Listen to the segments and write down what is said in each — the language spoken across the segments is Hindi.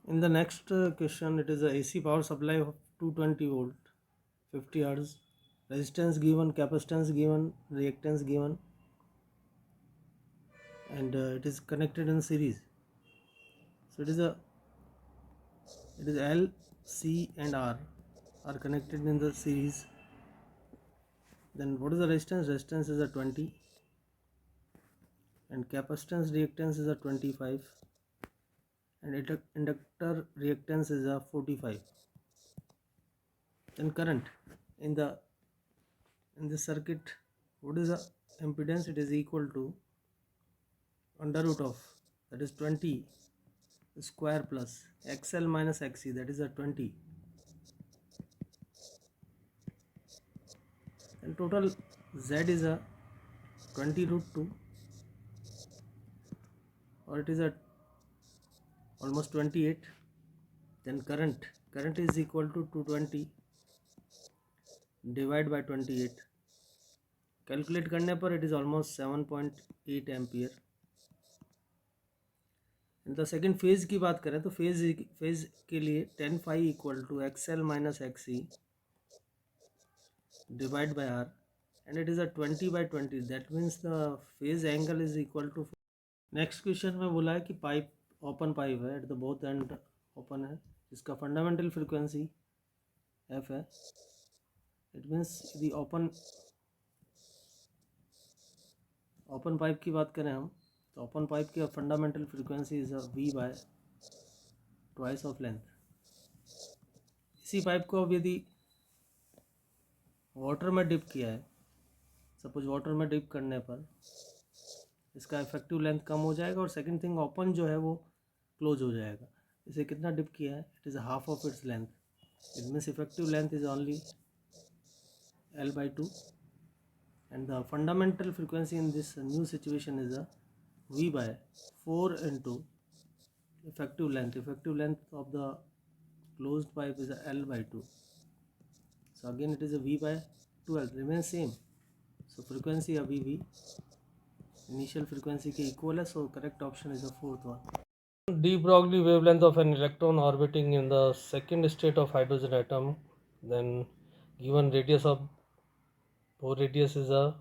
In the next question, it is a AC power supply of 220 volt, 50 hertz, resistance given, capacitance given, reactance given, and it is connected in series. So it is L, C, and R are connected in the series. Then what is the resistance? Resistance is a 20, and capacitance reactance is a 25, and inductor reactance is a 45. Then current in this circuit, what is the impedance? It is equal to under root of, that is 20 square plus XL minus XC, that is a 20, and total Z is a 20 root 2, or it is a almost 28. Then current is equal to 220 divide by 28, calculate करने पर it is almost 7.8 ampere. The second phase की बात करें तो फेज के लिए tan phi equal to XL माइनस XC divide by R, and it is a 20 by 20, that means the phase angle is equal to. Next question में बोला है कि पाइप ओपन पाइप है, at the both and open है, इसका फंडामेंटल फ्रीक्वेंसी F है. इट मीन्स यदि ओपन पाइप की बात करें हम, तो ओपन पाइप की fundamental frequency is V bye twice of length. इसी पाइप को अब यदि वाटर में डिप किया है, सपोज वाटर में डिप करने पर इसका इफेक्टिव लेंथ कम हो जाएगा, और सेकंड थिंग ओपन जो है वो क्लोज हो जाएगा. इसे कितना डिप किया है? It is half of its length. It means effective length is only L/2, and the fundamental frequency in this new situation is a V by 4 into effective length. Effective length of the closed pipe is a L/2. So again it is a V by 12, remains same. So frequency अभी भी initial frequency के equal है, so correct option is the fourth one. De Broglie wavelength of an electron orbiting in the second state of hydrogen atom, then given radius of Bohr radius is a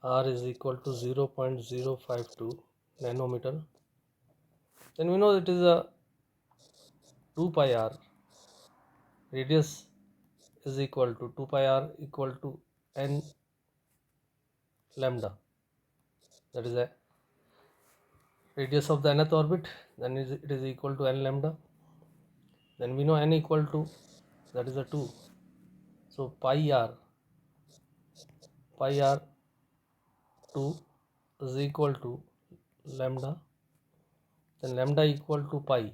R is equal to 0.052 nanometer. Then we know it is a 2 pi r. Radius is equal to 2 pi r equal to n lambda. That is a radius of the nth orbit. Then it is equal to n lambda. Then we know n equal to, that is a 2. So pi r 2 is equal to lambda. Then lambda equal to pi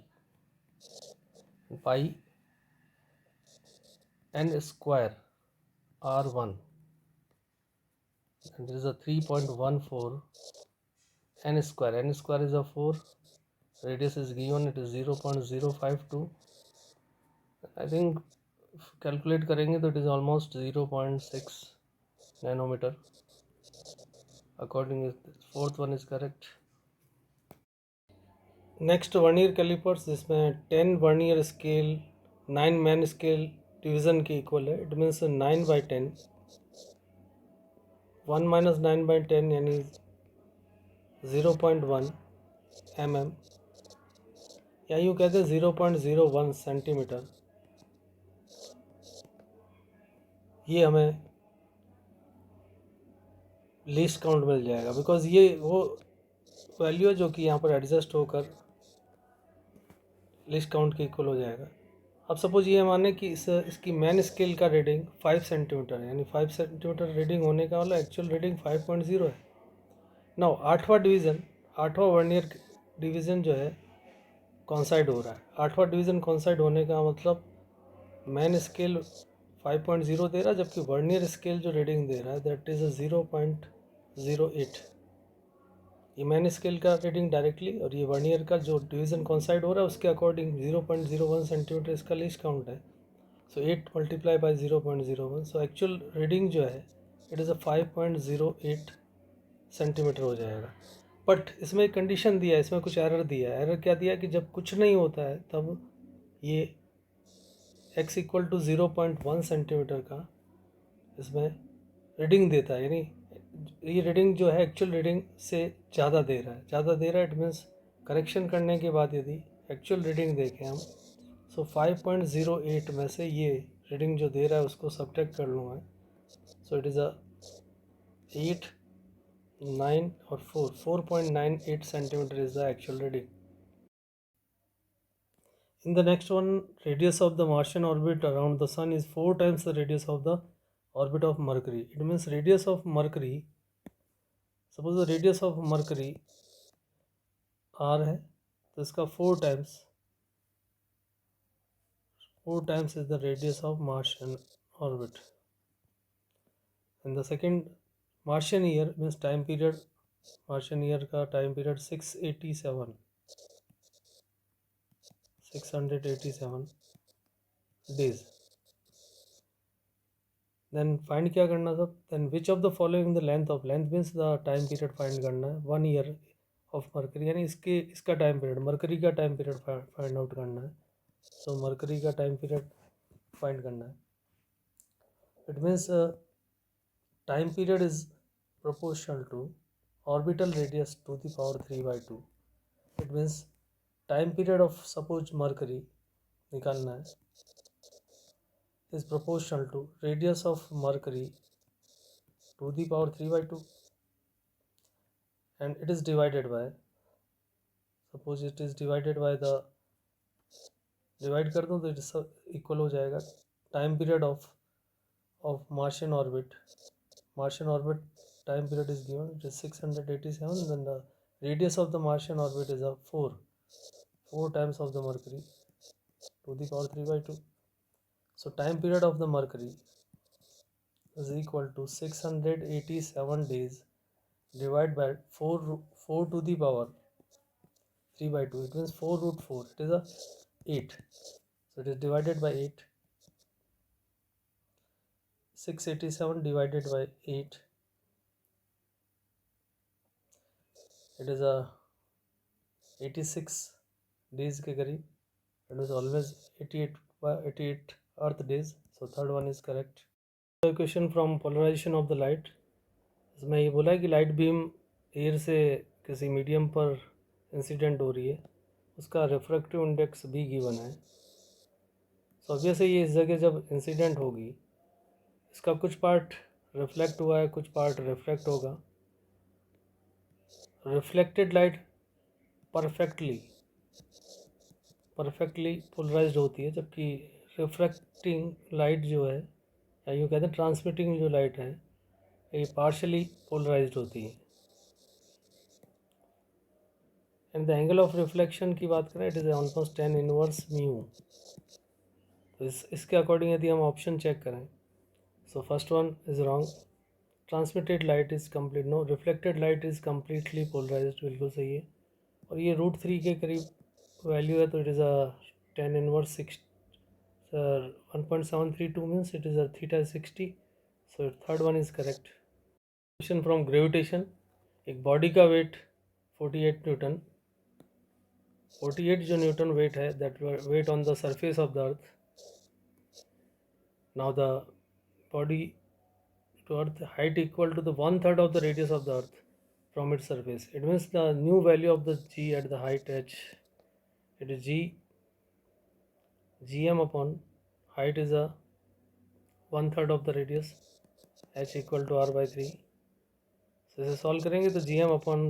n square r1, and this is a 3.14 n square. N square is a 4, radius is given, it is 0.052. I think if calculate करेंगे तो it is almost 0.6 nanometer. Accordingly, fourth one is correct. Next vernier callipers, जिसमें 10 vernier scale 9 main scale division के इक्वल है. इट मीन्स 9/10, 1 माइनस 9/10 यानी 0.1 mm, या यूँ कहते हैं 0.01 सेंटीमीटर. ये हमें लीस्ट काउंट मिल जाएगा, बिकॉज ये वो वैल्यू है जो कि यहाँ पर एडजस्ट होकर लीस्ट काउंट के इक्वल हो जाएगा. अब सपोज ये माने कि इसकी मैन स्केल का रीडिंग 5 सेंटीमीटर है, यानी 5 सेंटीमीटर रीडिंग होने का वाला एक्चुअल रीडिंग 5.0 है. नाउ 8वां वर्नियर डिवीज़न जो है कॉन्साइड हो रहा है. 8वां डिवीज़न कॉन्साइड होने का मतलब मैन स्केल 5.0 दे रहा है, जबकि वर्नियर स्केल जो रीडिंग दे रहा है दैट इज़ 0.08. ये मैन स्केल का रीडिंग डायरेक्टली, और ये वर्नियर का जो डिवीज़न कॉन्साइड हो रहा है उसके अकॉर्डिंग 0.01 सेंटीमीटर इसका लीस्ट काउंट है. सो 8 multiply by 0.01, so actual reading जो है इट इज़ 5.08 सेंटीमीटर हो जाएगा. बट इसमें एक कंडीशन दिया है, इसमें कुछ एरर दिया है। एरर क्या दिया है कि जब कुछ नहीं होता है तब ये x इक्वल टू 0.1 सेंटीमीटर का इसमें रीडिंग देता है, यानी ये रीडिंग जो है एक्चुअल रीडिंग से ज़्यादा दे रहा है। ज़्यादा दे रहा है इट मीन्स करेक्शन करने के बाद यदि एक्चुअल रीडिंग देखें हम, सो 5.08 में से ये रीडिंग जो दे रहा है उसको सब्ट्रैक्ट कर लूँगा। सो इट इज़ 8, 9 और 4.98 centimetre is the actual reading. In the next one, radius of the Martian orbit around the Sun is 4 times the radius of the orbit of Mercury. It means radius of Mercury, suppose the radius of Mercury r है तो इसका 4 times is the radius of Martian orbit. And the second Martian year means time period, Martian year का time period 687 days. Then find क्या करना था, then which of the following the length means the time period find करना है 1 year of Mercury, यानी इसका time period, Mercury का time period find out करना है. So Mercury का time period find करना है. It means time period is proportional to orbital radius to the power 3/2. It means time period of suppose Mercury निकालना है is proportional to radius of Mercury to the power 3/2, and it is divided by, suppose it is divided by the, divide कर दूँ तो इट इक्वल हो जाएगा time period of Martian orbit. Martian orbit time period is given, it is 687, then the radius of the Martian orbit is 4 times of the Mercury to the power 3/2. So time period of the Mercury is equal to 687 days divided by 4 to the power 3/2. It means 4 root 4. It is 8. So it is divided by 8. 687 divided by 8. It is 86 days के करीब. It is always 88 Earth days. So third one is correct. The question from polarization of the light. इसमें ये बोला है कि लाइट बीम एयर से किसी मीडियम पर इंसिडेंट हो रही है, उसका रिफ्रैक्टिव इंडेक्स भी गिवन है. सो ऑब्वियसली ये इस जगह जब इंसिडेंट होगी इसका कुछ पार्ट रिफ्लेक्ट हुआ है, कुछ पार्ट रिफ्लेक्ट होगा. रिफ्लेक्टेड लाइट परफेक्टली पोलराइज्ड होती है, जबकि रिफ्रैक्टिंग लाइट जो है, या यूँ कहते हैं ट्रांसमिटिंग जो लाइट है, ये पार्शली पोलराइज्ड होती है. And the angle of reflection की बात करें, it is almost 10 inverse mu. तो इसके अकॉर्डिंग यदि हम ऑप्शन चेक करें, so first one is wrong. Transmitted light is complete, no. Reflected light is completely polarised, बिल्कुल सही है. और ये √3 के करीब वैल्यू है, तो it is 10 inverse 1.732 means it is theta 60. So third one is correct. Question from gravitation. एक बॉडी का वेट 48 न्यूटन, 48 जो न्यूटन वेट है, that weight on the surface of the earth. Now the body to earth height equal to the 1/3 of the radius of the earth from its surface. It means the new value of the g at the height h, it is gm upon height is 1/3 of the radius, h equal to r/3. So इसे सॉल्व करेंगे तो gm upon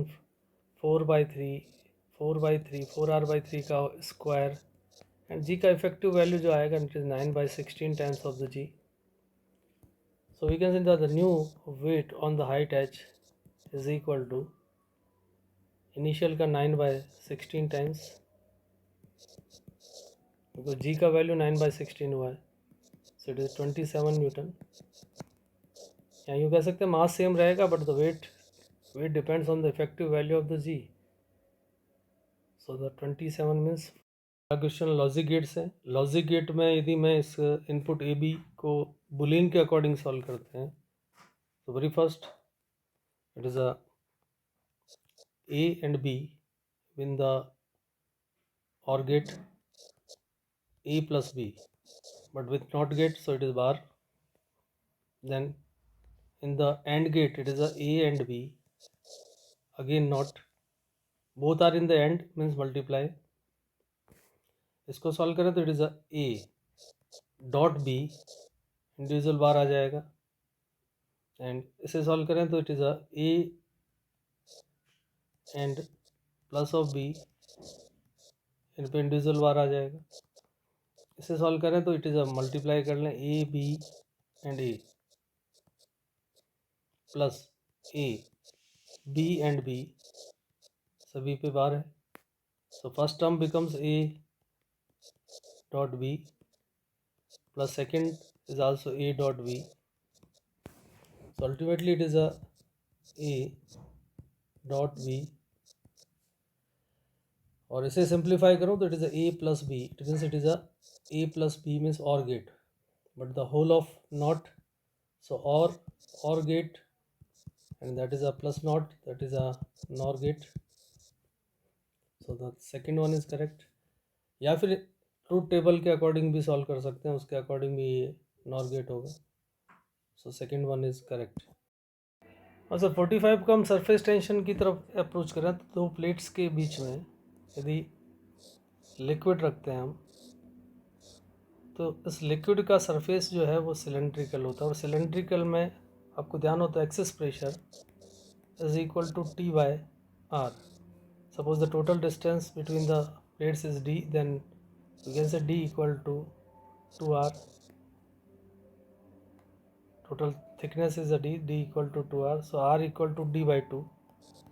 4/3 4r/3 का स्क्वायर, एंड g का इफेक्टिव वैल्यू जो आएगा it is 9/16 times of the g. So we can say that the new weight on the height h is equal to initial का 9/16 टाइम्स, क्योंकि g का वैल्यू 9/16 हुआ है, सो इट इज़ 27 न्यूटन. या यूँ कह सकते हैं मास सेम रहेगा but the weight depends on the effective value of the g. So the 27 means. Question logic gate से. लॉजिक गेट में यदि मैं इस इनपुट ए बी को बुलियन के अकॉर्डिंग सॉल्व करते हैं, तो very first it is A and B in the OR gate A plus B, but with NOT gate, so it is bar. Then in the AND gate it is a and B, again not, both are in the AND means multiply. इसको सॉल्व करें तो it is a A dot B, individual bar आ जाएगा. एंड इसे सॉल्व करें तो it is a A and plus of B, इन पे इंडिविजुअल बार आ जाएगा. इसे सॉल्व करें तो इट इज़ अ मल्टीप्लाई कर लें A B and A plus A B and B, सभी पे बार है. So first term becomes A dot B plus second is also A dot B. So ultimately it is a A dot B, और इसे सिंप्लीफाई करो तो it is A plus B. It means it is a A plus B means OR gate, but the whole of not, so OR gate, and that is a plus not, that is a NOR gate. So the second one is correct. या फिर ट्रूथ टेबल के अकॉर्डिंग भी सॉल्व कर सकते हैं, उसके अकॉर्डिंग भी ये NOR गेट होगा. So second one is correct. अच्छा 45 का हम सरफेस टेंशन की तरफ अप्रोच करें तो दो प्लेट्स के बीच में यदि लिक्विड रखते हैं हम, तो इस लिक्विड का सरफेस जो है वो सिलेंड्रिकल होता है, और सिलेंड्रिकल में आपको ध्यान होता है excess pressure is equal to T by R. Suppose the total distance between the plates is D, then we can say D equal to 2R. Total thickness is D equal to 2R, so R equal to D by 2.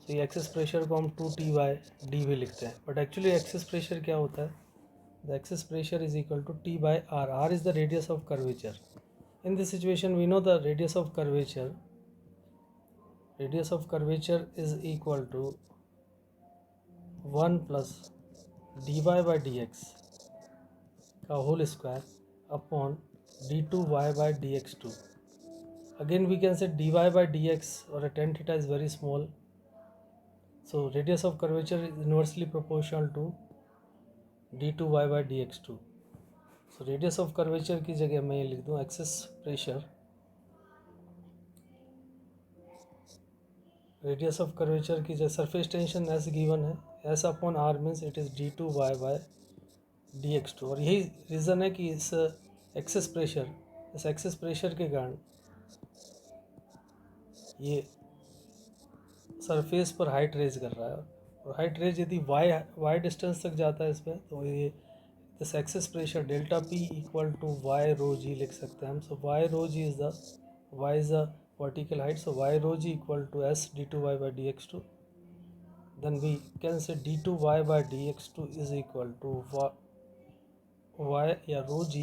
तो ये एक्सेस प्रेशर को हम 2T बाय D भी लिखते हैं, बट एक्चुअली एक्सेस प्रेशर क्या होता है? The excess pressure is equal to T by R. R is the radius of curvature. In this situation we know the radius of curvature is equal to 1 plus dy by dx का whole square upon d2y by dx2. Again we can say dy by dx or a tan theta is very small, so radius of curvature is inversely proportional to d2y by dx2. So radius of curvature की जगह मैं ये लिख दूँ excess pressure, radius of curvature की जो सरफेस टेंशन एस गिवन है, S upon R means it is d2y by dx2. और यही रीज़न है कि इस एक्सेस प्रेशर के कारण ये सरफेस पर हाइट रेज कर रहा है, और हाइट रेज यदि y डिस्टेंस तक जाता है इस पर, तो ये this excess pressure delta P equal to y rho g लिख सकते हैं हम. So y rho g is the y is the vertical height, so y rho g equal to s d2y by dx2. Then we can say d2y by dx2 is equal to y या rho g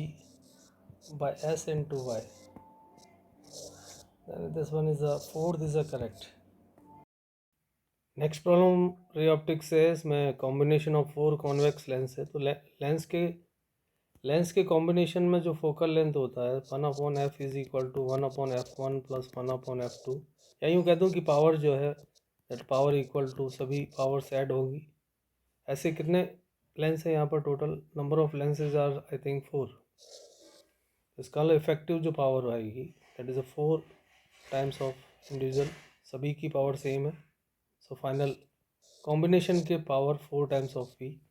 by s into y. Then this one is the fourth is the correct. Next problem ray optics है. इसमें कॉम्बिनेशन ऑफ 4 कॉन्वेक्स लेंस है. तो लेंस के कॉम्बिनेशन में जो फोकल लेंथ होता है 1/f is equal to 1/f1 plus 1/f2, या यूँ कह दूँ कि पावर जो है दैट पावर इक्वल टू सभी पावर्स ऐड होगी. ऐसे कितने लेंस है यहाँ पर? Total number of lenses are I think 4. इसका इफेक्टिव जो पावर आएगी that is 4 times of individual, सभी की पावर सेम है. सो फाइनल कॉम्बिनेशन के power 4 times of P.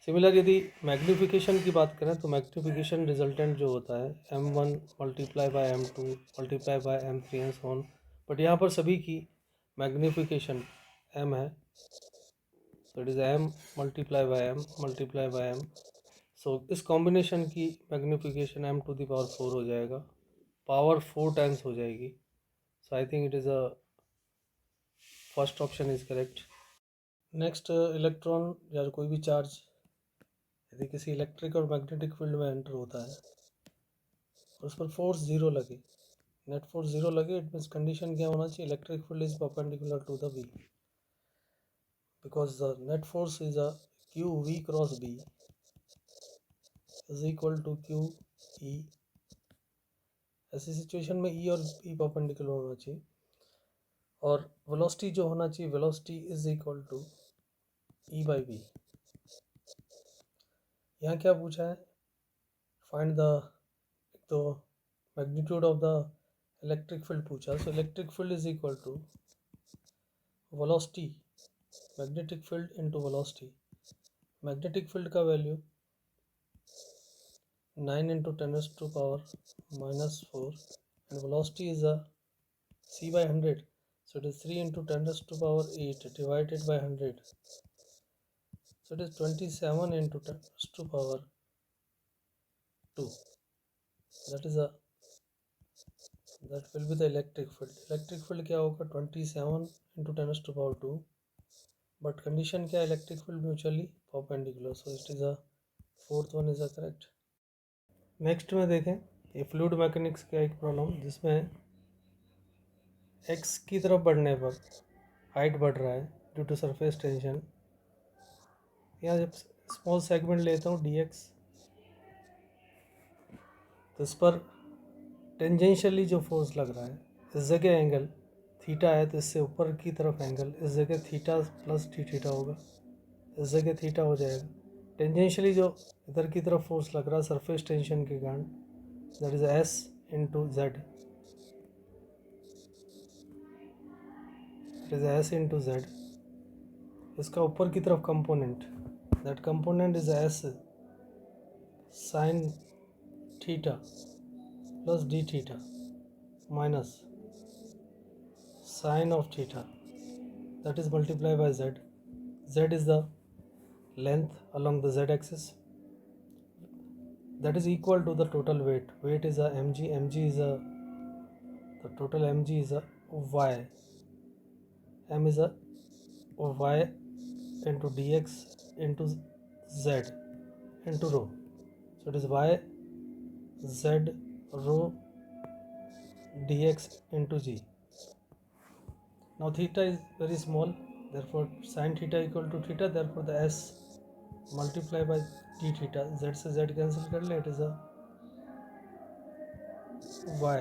Similar यदि मैग्नीफिकेशन की बात करें तो मैग्नीफिकेशन रिजल्टेंट जो होता है m1 multiply by m2 multiply by m3 and so on, but यहाँ पर सभी की मैग्नीफिकेशन m है, so it is m multiply by m multiply by m. So इस कॉम्बिनेशन की magnification m to the power 4 हो जाएगा, पावर 4 टाइम्स हो जाएगी. So I think it is a first option is correct. Next electron या कोई भी चार्ज यदि किसी इलेक्ट्रिक और मैग्नेटिक फील्ड में एंटर होता है और उस पर फोर्स 0 लगे, नेट फोर्स 0 लगे, इट मीन्स कंडीशन क्या होना चाहिए? Electric field is perpendicular to the B, because the net force is a Q V cross B is equal to Q E. ऐसी सिचुएशन में ई और बी परपेंडिकुलर होना चाहिए. और वेलोसिटी जो होना चाहिए, velocity is equal to E by V. यहाँ क्या पूछा है, फाइंड द, तो magnitude of the electric field पूछा। So electric field is equal to velocity, magnetic field into velocity. Magnetic field का value 9 into 10 raised to power minus 4, and velocity is a c by 100, so it is 3 into 10 raised to power 8 divided by 100, so it is 27 into 10 raised to power 2. That is a, that will be the electric field. Electric field क्या होगा, 27 into 10 raised to power 2, but condition क्या, electric field mutually perpendicular, so it is a fourth one is a correct. Next में देखें ये फ्लूइड मैकेनिक्स का एक प्रॉब्लम जिसमें एक्स की तरफ बढ़ने पर हाइट बढ़ रहा है ड्यू टू सरफेस टेंशन। यहाँ जब स्मॉल सेगमेंट लेता हूँ डी एक्स, तो इस पर टेंजेंशियली जो फोर्स लग रहा है, इस जगह एंगल थीटा है तो इससे ऊपर की तरफ एंगल इस जगह थीटा प्लस डी थीटा होगा, इस जगह थीटा हो जाएगा। टेंजेंशियली जो इधर की तरफ फोर्स लग रहा है सरफेस टेंशन के कारण, that is S into Z, that is S into Z. इसका ऊपर की तरफ component, that component is S sine theta plus D theta minus sine of theta, that is multiplied by z. Z is the length along the z axis, that is equal to the total weight. Weight is a mg, mg is a, the total mg is a y, m is a y into dx into z into rho, so it is y z rho dx into g. Now theta is very small, therefore sin theta equal to theta, therefore the s multiply by d theta, z से z cancel कर ले, it is a y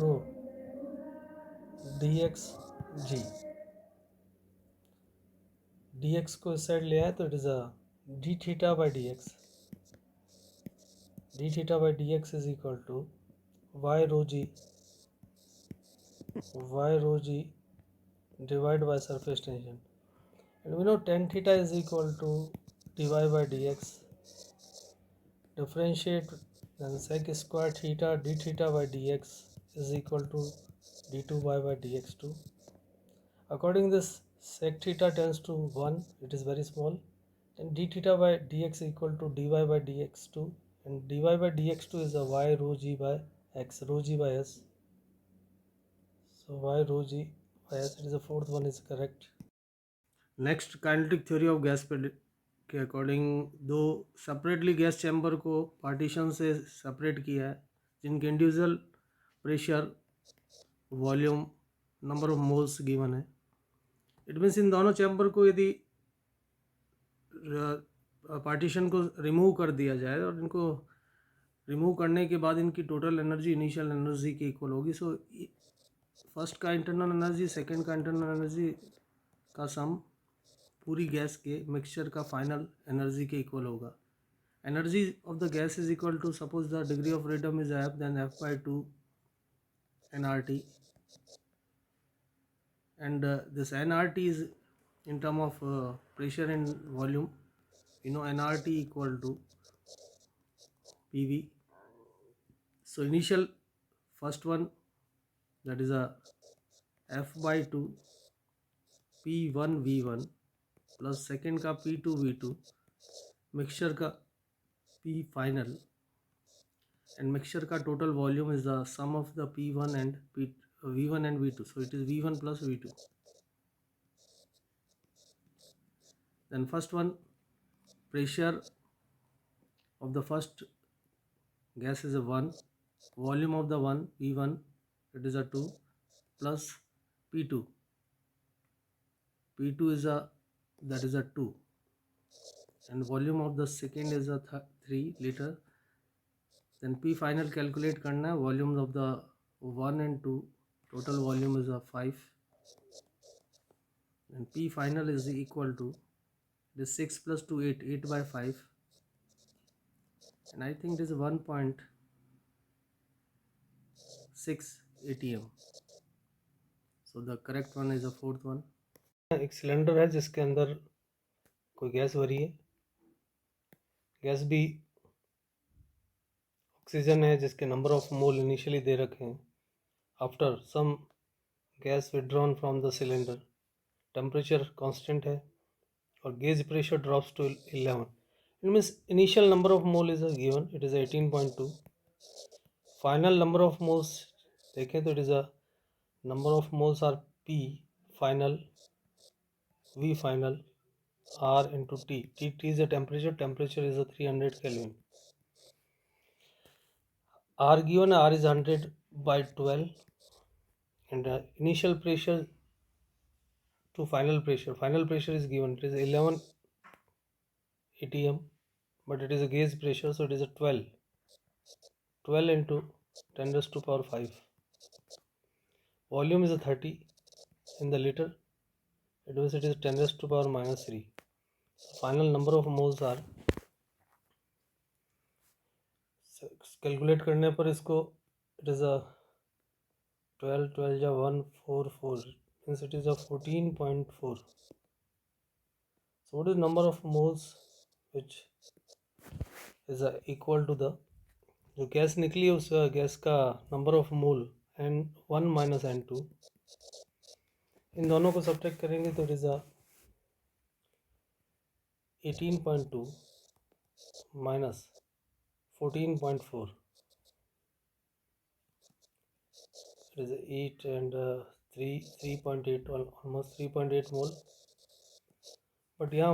rho dx g, dx को इस साइड ले आए तो it is a d theta by dx, d theta by dx is equal to y rho g divided by surface tension, and we know tan theta is equal to dy by dx, differentiate, then sec square theta d theta by dx is equal to d2 by dx2. According this, sec theta tends to 1, it is very small, and d theta by dx equal to dy by dx2, and dy by dx2 is a y rho g by x, rho g by s, so y rho g by s, it is the fourth one is correct. Next kinetic theory of gas के अकॉर्डिंग दो सेपरेटली गैस चैम्बर को पार्टीशन से सेपरेट किया है जिनके individual pressure, volume, number of moles given है। इट मीन्स इन दोनों चैम्बर को यदि पार्टीशन को रिमूव कर दिया जाए और इनको रिमूव करने के बाद इनकी टोटल एनर्जी इनिशियल एनर्जी के इक्वल होगी। सो फर्स्ट का इंटरनल एनर्जी, सेकंड का इंटरनल एनर्जी का सम पूरी गैस के मिक्सचर का फाइनल एनर्जी के इक्वल होगा। Energy of the gas is equal to, suppose the degree of freedom is F, then F by 2 nRT, and this nRT is in term of pressure and volume. You know nRT equal to PV. So initial first one, that is a F by 2 P1 V1 plus second का P2 V2, mixture का P final, and mixture का total volume is the sum of the P1 and V1 and V2, so it is V1 plus V2. Then first one, pressure of the first gas is a 1, volume of the one V1, it is a 2 plus P2 is a, that is a 2, and volume of the second is a 3 liter. Then P final calculate करना है, volumes of the 1 and 2, total volume is a 5, and P final is equal to this 6 plus 2 8 by 5, and I think it is 1.6 ATM. So the correct one is the fourth one. एक सिलेंडर है जिसके अंदर कोई गैस भरी है, गैस भी ऑक्सीजन है जिसके नंबर ऑफ मोल इनिशियली दे रखे हैं. After some gas withdrawn from the cylinder, temperature constant है और gauge pressure drops to 11. It means initial number of mole is given, it is 18.2. Final number of moles देखें तो it is a number of moles are P final, V final, R into T. T is the temperature, temperature is a 300 Kelvin. R given, R is 100 by 12, and initial pressure to final pressure is given, it is 11 ATM, but it is a gauge pressure, so it is a 12 into 10 raised to power 5. Volume is a 30 in the liter, it means it is 10 raised to power minus 3. Final number of moles are, calculate करने पर इसको इट इज़ अ 12 या 144, means it is a 14.4. So what is number of moles which is equal to the, जो गैस निकली है उस गैस का number of mole N1 minus N2. इन दोनों को सब्ट्रैक्ट करेंगे तो it is a 18.2 minus 14.4. It is 8 and 3.8, almost 3.8 mole. But यहाँ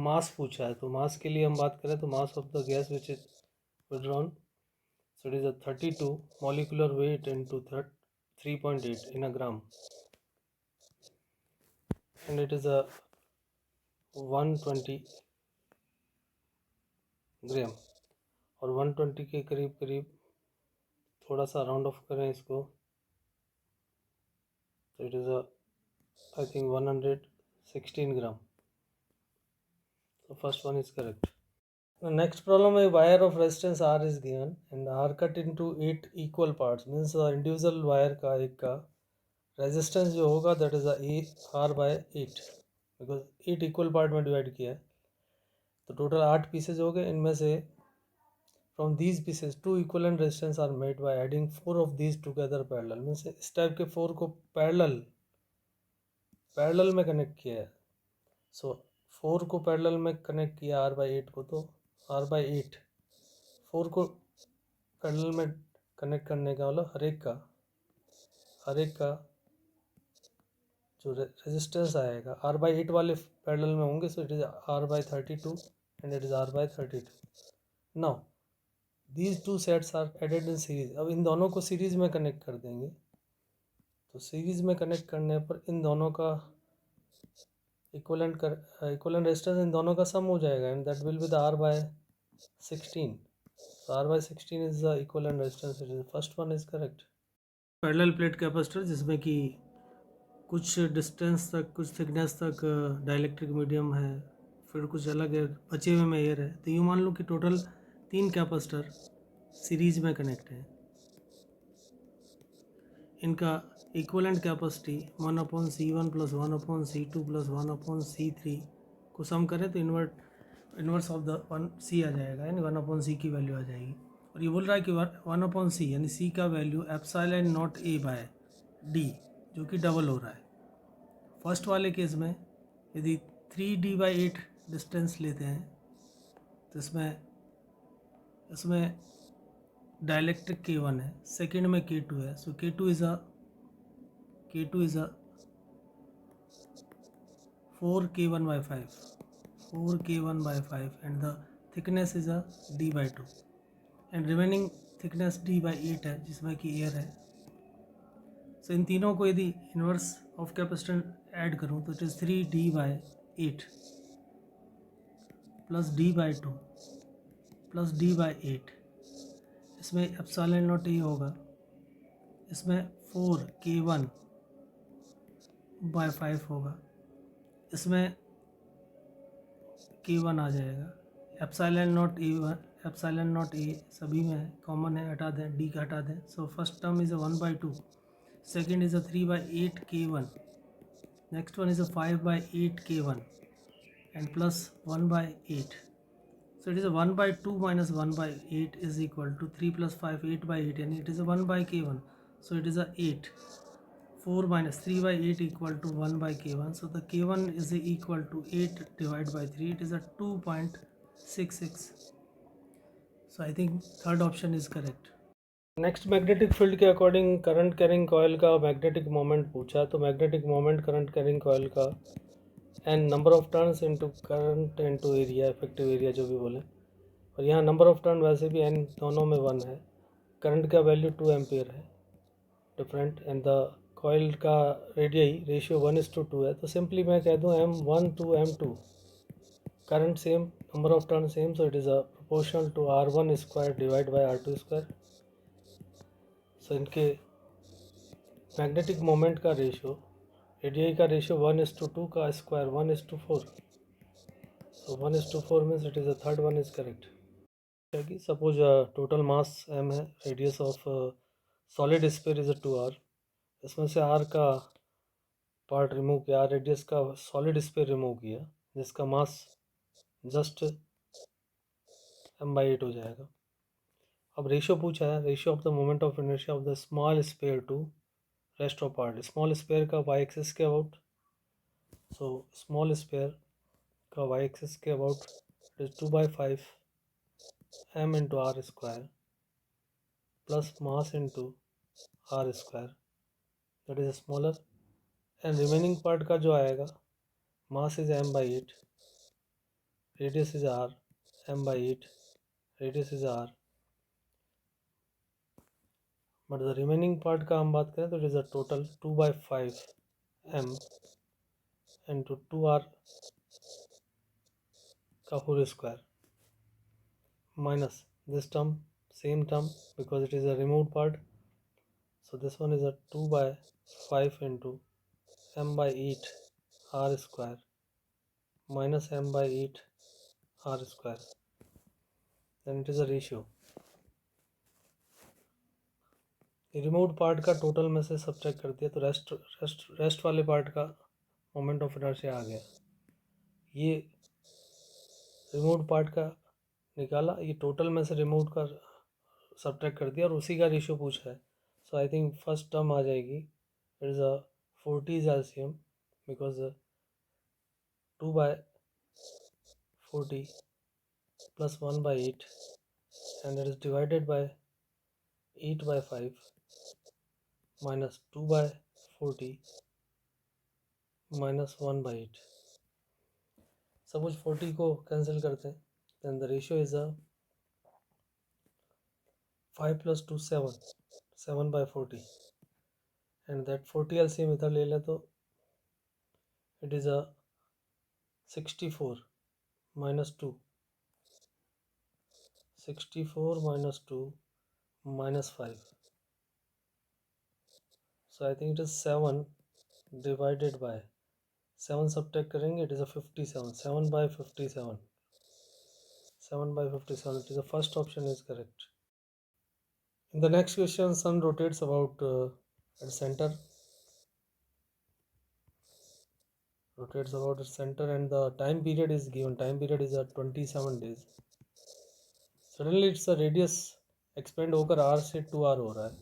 मास पूछा है, तो मास के लिए हम बात करें तो mass of the gas which is withdrawn, so it is a 32 molecular weight into 3.8 in a gram, and it is a 120 ग्राम. और 120 के करीब करीब, थोड़ा सा राउंड ऑफ करें इसको, तो it is a I think 116 gram. So first one is correct. The next problem, a wire of resistance R is given and R cut into 8 equal parts, means the individual wire का एक का resistance जो होगा that is a R by 8, because 8 equal part में divide किया है तो total 8 pieces हो गए. इनमें से from these pieces 2 equivalent resistance are made by adding 4 of these together parallel, means इस टाइप के 4 को पैरेलल में कनेक्ट किया है. सो 4 को पैरेलल में कनेक्ट किया R by 8 को, तो R by 8 4 को पैरेलल में कनेक्ट करने का मतलब हर एक का जो रेजिस्टेंस आएगा R by 8 वाले पैरेलल में होंगे, so it is R by 32 and it is R by 32. Now these two sets are added in series. अब इन दोनों को सीरीज में कनेक्ट कर देंगे, तो सीरीज में कनेक्ट करने पर इन दोनों का इक्वलेंट रेजिस्टेंस इन दोनों का सम हो जाएगा, and that will be the R by 16. So R by 16 is the equivalent resistance. It is first one is correct. Parallel plate capacitor जिसमें कि कुछ डिस्टेंस तक, कुछ थिकनेस तक डाइलेक्ट्रिक मीडियम है, फिर कुछ अलग है, बचे हुए में एयर है. तो यूँ मान लो कि टोटल 3 कैपेसिटर सीरीज में कनेक्ट है. इनका equivalent capacity 1/C1 plus 1/C2 plus 1/C3 को सम करें तो इन्वर्स ऑफ द 1C आ जाएगा, यानी 1/C की वैल्यू आ जाएगी. और ये बोल रहा है कि 1/C यानी C का value epsilon nought A by D, जो कि डबल हो रहा है. फर्स्ट वाले केस में यदि 3D/8 डिस्टेंस लेते हैं तो इसमें डाइलेक्ट्रिक K1 है, सेकेंड में K2 है. सो K2 is a 4K1/5 and the thickness is a D/2 and remaining thickness D/8 है जिसमें कि एयर है. सो इन तीनों को यदि इन्वर्स ऑफ कैपेसिटेंस ऐड करूँ तो it is 3D/8 plus D/2 plus D/8. इसमें एप्सिलॉन नॉट ए होगा, इसमें 4K1/5 होगा, इसमें K1 आ जाएगा, epsilon not A1 epsilon nought A सभी में है, कॉमन है, हटा दें, D का हटा दें. So first term is a 1/2, second is a 3/8 K1, next one is a 5/8 K1 and plus 1/8. So it is a 1/2 minus 1/8 is equal to 3 plus 5, 8/8, and it is a 1/K1. So it is a 8. 4 minus 3/8 equal to 1/K1. So the K1 is equal to 8 divided by 3. It is a 2.66. So I think third option is correct. Next magnetic field के अकॉर्डिंग करंट कैरिंग कॉयल का मैग्नेटिक मोमेंट पूछा, तो magnetic moment current carrying coil का N number of turns into current into area, effective area जो भी बोले, और यहाँ नंबर ऑफ टर्न वैसे भी एन दोनों में 1 है, करंट का वैल्यू 2 एम्पियर है डिफरेंट, एंड द कॉइल का रेडियई रेशियो 1:2 है, तो सिंपली मैं कह दूँ M1 to M2, current same, number of turn same, so it is a proportional to R1 square divide by R2 square. So इनके मैग्नेटिक मोमेंट का रेशियो, रेडियई का रेशियो 1:2 का square 1:4, so 1:4 means it is a third one is correct. Suppose total mass m है, radius of solid sphere is 2r, इसमें से r का पार्ट रिमूव किया, रेडियस का सॉलिड स्फीयर रिमूव किया, जिसका मास जस्ट m/8 हो जाएगा. अब रेशियो पूछा है, ratio of the moment of inertia of the small sphere to rest of part. Small sphere का वाई एक्सिस के अबाउट, सो स्मॉल स्फीयर का वाई एक्सिस के about it is 2/5 m into R square plus mass into R square, that is smaller, and remaining part का जो आएगा mass is m/8, radius is r, m/8 radius is r, but the remaining part का हम बात करें तो it is a total 2/5 m into 2r का whole square minus this term, same term because it is a removed part, so this one is a 2/5 into m/8 r square minus m/8 r square, then it is a ratio. Removed part का टोटल में से सब्ट्रैक्ट कर दिया तो रेस्ट वाले पार्ट का मोमेंट ऑफ इनर्शिया आ गया. ये रिमूव्ड पार्ट का निकाला, ये टोटल में से रिमूव्ड का सब्ट्रैक्ट कर दिया और उसी का रेशियो पूछा है. सो आई थिंक फर्स्ट टर्म आ जाएगी, it is a 40 LCM because 2/40 plus 1/8 and it is divided by 8/5 minus 2/40 minus 1/8. Suppose 40 को कैंसिल करते हैं, then the ratio is a 5 plus 2 7, 7/40, and that 40 LCM इधर ले ले तो it is a 64 minus 2, 64 minus 2 minus 5. So I think it is 7 divided by 7 subtract करेंगे, it is a 57, 7/57, 7/57. It is the first option is correct. In the next question, sun rotates about its center, and the time period is given. Time period is 27 days. Suddenly its a radius expand होकर r से 2r हो रहा है,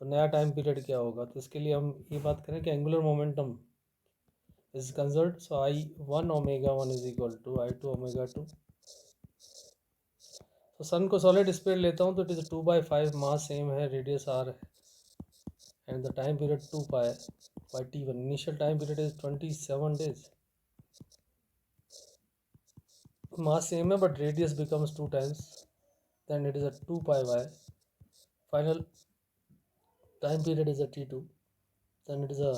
तो नया टाइम पीरियड क्या होगा? तो इसके लिए हम ये बात करें कि angular momentum is conserved, so I1 omega 1 is equal to I2 omega 2. तो सन को सॉलिड स्पीड लेता हूँ तो इट इज़ 2/5, मास सेम है, रेडियस r है, and the time period 2π/t1. Initial time period is 27 days. Mass same है but radius becomes 2 times, then it is a 2π/. Final time period is a t2, then it is a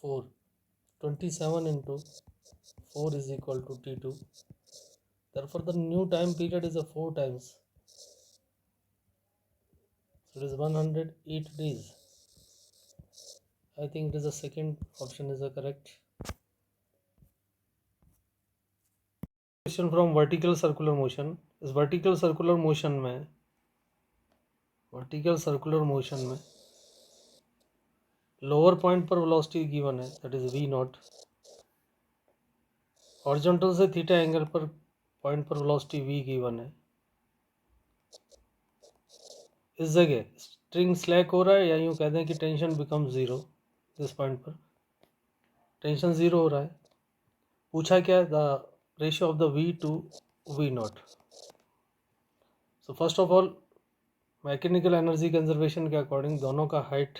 4. 27 into 4 is equal to t2. Therefore the new time period is a 4 times, so it is 108 days, I think it is the second option is the correct. Question from vertical circular motion. इस vertical circular motion में lower point पर velocity given है, that is v naught. Horizontal से theta angle पर point पर velocity v given है. इस जगह स्ट्रिंग स्लैक हो रहा है या यूँ कह दें कि tension become zero. This point पर टेंशन ज़ीरो हो रहा है. पूछा क्या, the ratio of the V to V nought. So first of all mechanical energy conservation के अकॉर्डिंग दोनों का हाइट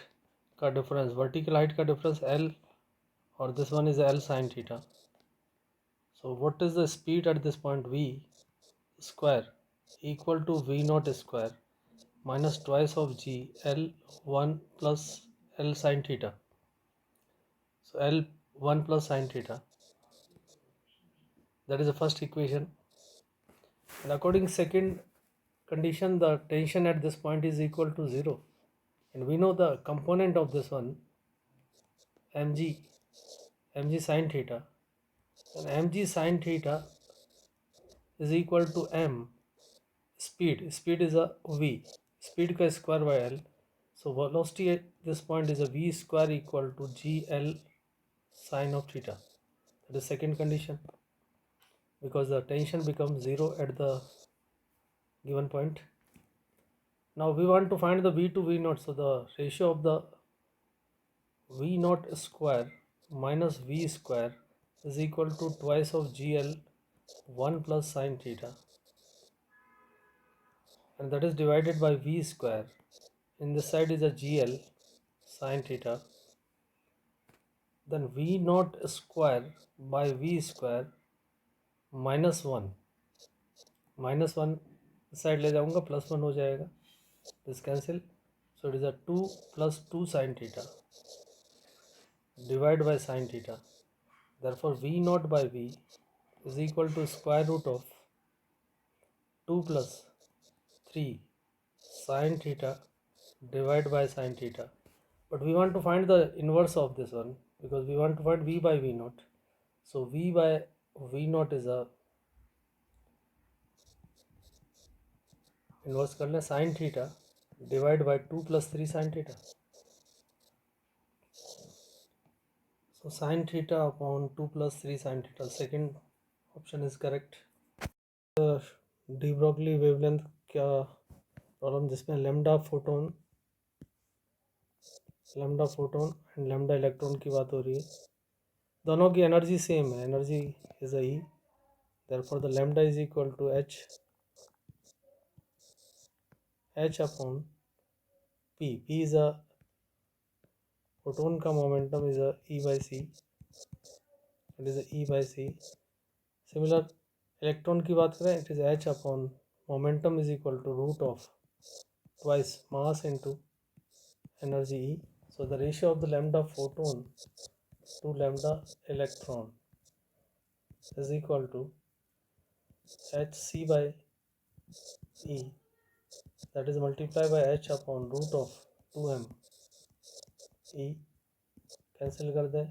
का डिफरेंस, वर्टिकल हाइट का डिफरेंस एल और this one is L sine theta. So what is the speed at this point, V square equal to V nought square minus twice of g L1 plus L sin theta. So L1 plus sin theta, that is the first equation. And according second condition, the tension at this point is equal to 0. And we know the component of this one, mg sin theta. And mg sin theta is equal to m speed is a v, speed का square by l. So velocity at this point is a v square equal to gl sin of theta. That is second condition, because the tension becomes 0 at the given point. Now we want to find the v to v naught. So the ratio of the v naught square minus v square is equal to twice of gl 1 plus sin theta, and that is divided by v square. In this side is a gl sin theta, then v naught square by v square minus 1 side ले जाऊंगा, प्लस 1 हो जाएगा, this cancel. So it is a 2 plus 2 sin theta divide by sin theta. Therefore v naught by v is equal to square root of 2 plus 3 sin theta divided by sin theta. But we want to find the inverse of this one, because we want to find v by v naught. So v by v naught is a inverse कर लें, sin theta divided by 2 plus 3 sin theta. So sin theta upon 2 plus 3 sin theta. Second option is correct. De Broglie wavelength क्या प्रॉब्लम, जिसमें lambda photon and lambda electron की बात हो रही है. दोनों की एनर्जी सेम है, energy is E. Therefore the lambda is equal to H upon P. P is a photon का momentum is a E by C, it is E by C. Similar electron की बात करें, it is H upon momentum is equal to root of twice mass into energy E. So the ratio of the lambda photon to lambda electron is equal to hc by e, that is multiplied by h upon root of 2m e. cancel कर दें,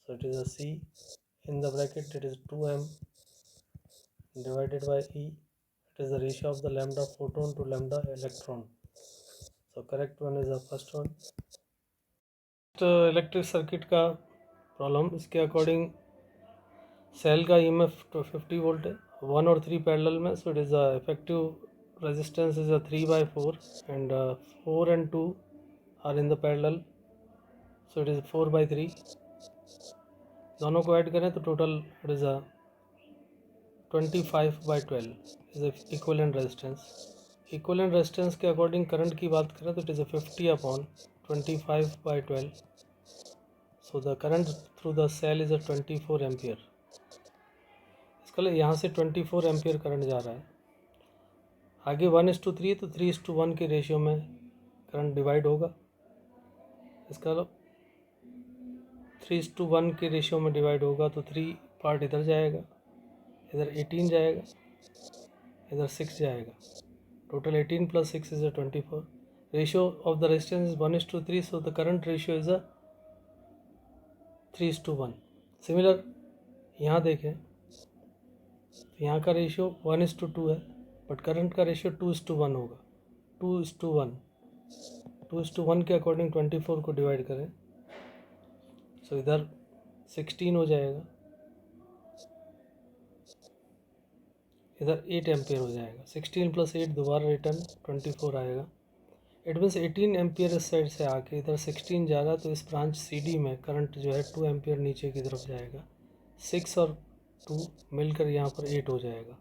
so it is a c in the bracket, it is 2m divided by e. It is the ratio of the lambda photon to lambda electron. So correct one is the first one. Electric circuit का प्रॉब्लम, इसके अकॉर्डिंग सेल का ईएमएफ 50 वोल्ट है, 1 और 3 पैरेलल में. So it is the effective resistance is a 3/4 and 4 and 2 are in the parallel, so it is 4/3. दोनों को ऐड करें तो total it is a 25/12 is equivalent resistance. Equivalent resistance के अकॉर्डिंग करंट की बात करें तो it is a 50/25/12. So the current through the cell is a 24 ampere. इसका लिए यहाँ से 24 एम्पियर करंट जा रहा है. आगे 1:3 तो 3:1 के रेशियो में करंट डिवाइड होगा. इसका 3:1 के रेशियो में डिवाइड होगा तो 3 पार्ट इधर जाएगा, इधर 18 जाएगा, इधर 6 जाएगा. Total 18 plus 6 is a 24. Ratio of the resistance is 1:3. So the current ratio is a 3:1। Similar यहाँ देखें तो यहाँ का रेशियो 1:2 है, बट करंट का रेशियो 2:1 होगा। 2:1 2:1 के अकॉर्डिंग 24 को डिवाइड करें, सो इधर 16 हो जाएगा, इधर 8 एम्पियर हो जाएगा। 16 + 8 दोबारा रिटर्न 24 आएगा। इट मीन्स 18 एम्पियर इस साइड से आके इधर 16 जा रहा, तो इस ब्रांच CD में करंट जो है 2 एम्पियर नीचे की तरफ जाएगा। 6 और 2 मिलकर यहाँ पर 8 हो जाएगा।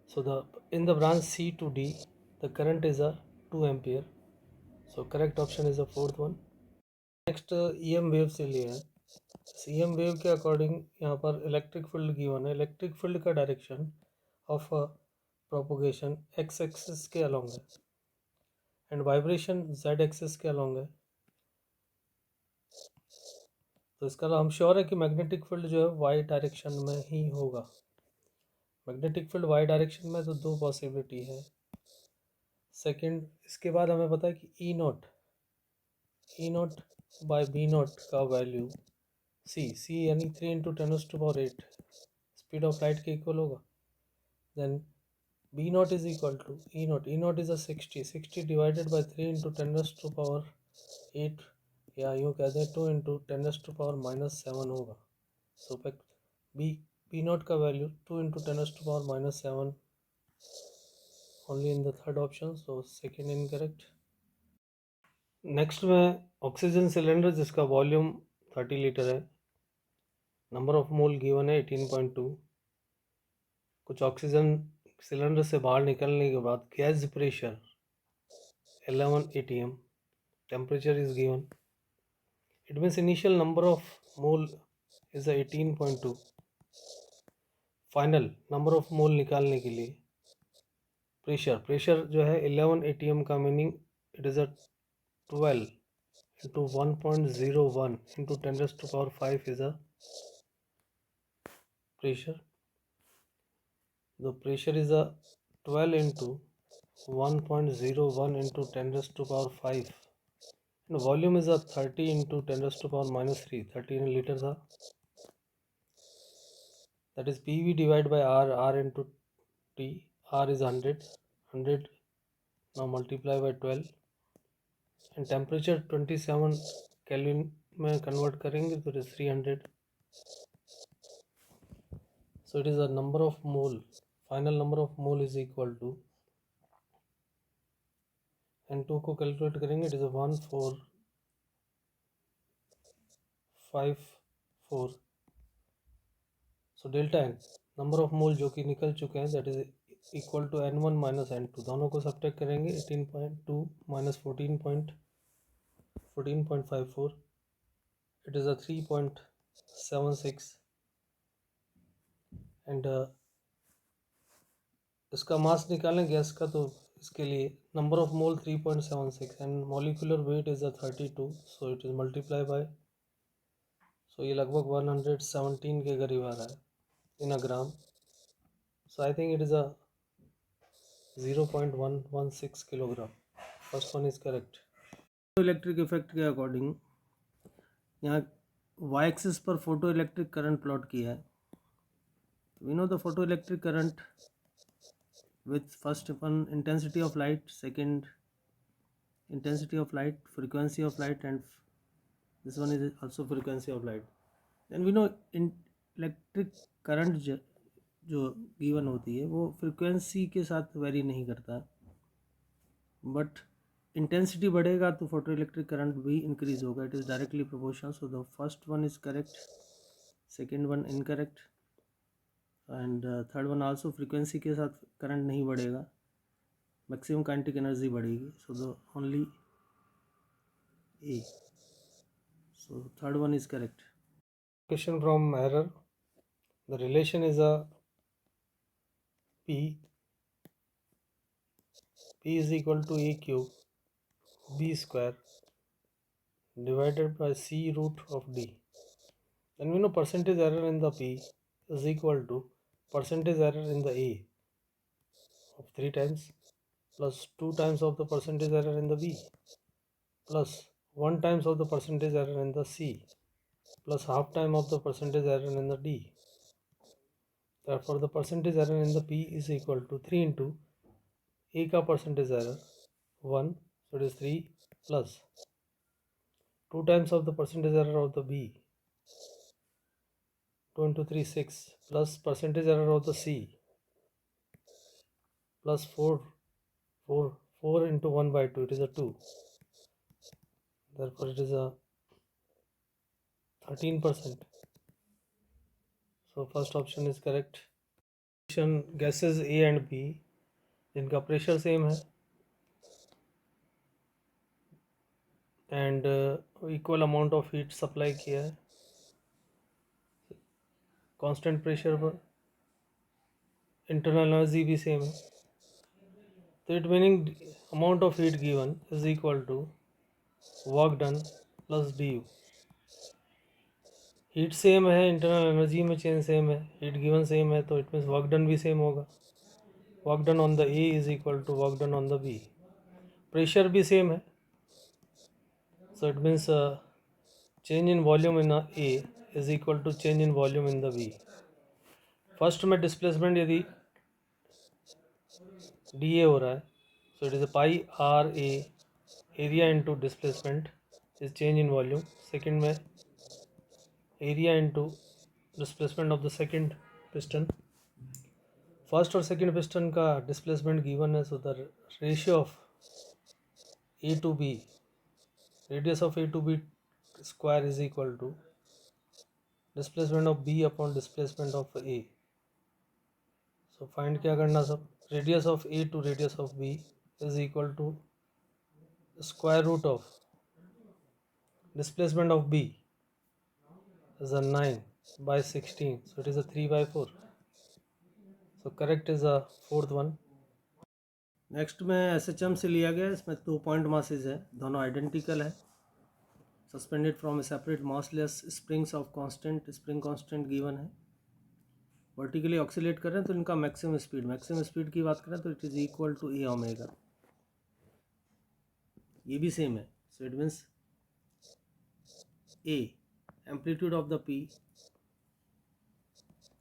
So the in the branch C to D the current is a 2 ampere. So correct option is the fourth one. Next EM wave से लिए है। EM वेव के अकॉर्डिंग यहाँ पर इलेक्ट्रिक फील्ड गिवन है। इलेक्ट्रिक फील्ड का direction of propagation x axis के अलॉन्ग है एंड वाइब्रेशन z एक्सिस के अलॉन्ग है। तो इसका हम श्योर है कि मैग्नेटिक फील्ड जो है y डायरेक्शन में ही होगा। मैग्नेटिक फील्ड y डायरेक्शन में तो दो पॉसिबिलिटी है। सेकंड, इसके बाद हमें पता है कि E0 बाय B0 का वैल्यू c यानी 3 × 10⁸ स्पीड ऑफ लाइट के इक्वल होगा। Then B0 is equal to E0 is a 60 divided by 3 × 10⁸, या यूँ कह दें 2 × 10⁻⁻7 होगा। सो B0 का value 2 × 10⁻⁻7 only in the third option, so second incorrect. Next में ऑक्सीजन सिलेंडर जिसका वॉल्यूम 30 लीटर है, नंबर ऑफ मोल गिवन है 18.2। कुछ ऑक्सीजन सिलेंडर से बाहर निकलने के बाद gas pressure 11 atm, temperature is given. It means initial number of mole is 18.2। Final number of मोल निकालने के लिए प्रेशर जो है 11 atm का meaning it is a 12 into 1.01 into 10⁵ is a pressure. The pressure is a 12 into 1.01 into 10⁵, and volume is a 30 into 10⁻³ 13 liter था। That is PV divided by R into T. R is 100 now multiply by 12 and temperature 27 Kelvin में convert करेंगे तो it is 300. So it is a number of mole, final number of mole is equal to, N2 को कैलकुलेट करेंगे it is a 1454. So delta N number of mole जो कि निकल चुके हैं that is equal to N1 minus N2, दोनों को सब्ट्रैक्ट करेंगे 18.2 minus 14.54, it is a 3.76 and इसका मास निकालें गैस का, तो इसके लिए number of mole 3.76 and molecular weight is a 32, so it is multiply by, so ये लगभग 117 के करीब आ रहा है in a gram. So I think it is a 0.116 kilogram. First one is correct. Electric effect के अकॉर्डिंग यहाँ वाई एक्सिस पर फोटो इलेक्ट्रिक करंट प्लॉट किया है। We know the photo electric current with first one intensity of light, second intensity of light, frequency of light, and this one is also frequency of light. Then we know in electric current जो गिवन होती है वो फ्रिक्वेंसी के साथ वेरी नहीं करता, बट इंटेंसिटी बढ़ेगा तो फोटो इलेक्ट्रिक करंट भी इंक्रीज होगा। It is directly proportional, so the first one is correct, second one incorrect, and third one also frequency के साथ करंट नहीं बढ़ेगा, मैक्सिमम काइनेटिक एनर्जी बढ़ेगी, so the only A, so third one is correct. Question from error, the relation is a P is equal to A cube B square divided by C root of D. Then we know percentage error in the P is equal to percentage error in the A of 3 times plus 2 times of the percentage error in the B plus 1 times of the percentage error in the C plus half time of the percentage error in the D. Therefore, the percentage error in the P is equal to 3 into A का percentage error 1, so it is 3 plus 2 times of the percentage error of the B, 2 into 3 6, plus percentage error of the C plus 4 into 1 by 2, it is a 2. Therefore, it is a 13%. So first option is correct. Gases A and B जिनका प्रेशर सेम है and equal amount of heat supply किया है कांस्टेंट प्रेशर पर, इंटरनल एनर्जी भी सेम है, तो it meaning amount of heat given is equal to work done plus D U. Heat same है, इंटरनल एनर्जी में चेंज सेम है, हीट गिवन सेम है, तो इट मीन्स वर्क डन भी सेम होगा. Work done on the A is equal to work done on the B. Pressure भी सेम है, so it means change in volume in A is equal to change in volume in the B. First में डिस्प्लेसमेंट यदि डी ए हो रहा है, so it is a pi R A area into displacement is change in volume. Second में area into displacement of the second piston. First और सेकेंड पिस्टन का डिस्प्लेसमेंट गिवन है, so the ratio of A to B, radius of A to B square is equal to displacement of B upon displacement of A. So find क्या करना सब, radius of A to radius of B is equal to square root of displacement of B is a 9 by 16, so it is a 3 by 4. So correct is a fourth one. Next में SHM से लिया गया, इसमें 2 पॉइंट मासेज है, दोनों आइडेंटिकल है. Suspended from A separate massless springs of constant, spring constant given है. वर्टिकली ऑक्सीलेट कर रहे हैं, तो इनका मैक्सिमम स्पीड की बात करें तो it is equal to A omega. ये भी सेम है, so it means A, amplitude of the P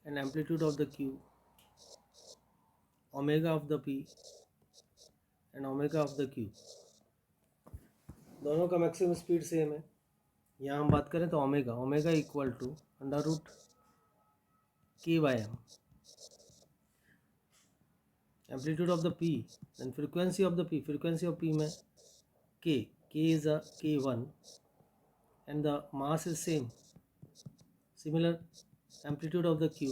and amplitude of the Q, omega of the P and omega of the Q, दोनों का मैक्सिमम स्पीड सेम है. यहाँ हम बात करें तो omega equal to under root K by M. Amplitude of the P and frequency of the P में K is a K1 and the mass is same. Similar, amplitude of the Q,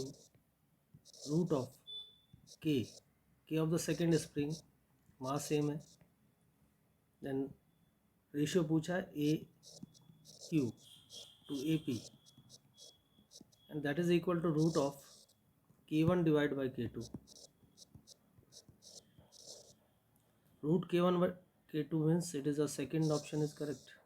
root of K of the second spring, mass same है. Then ratio पूछा है AQ to AP, and that is equal to root of K1 divided by K2. Root K1 by K2 means it is a second option is correct.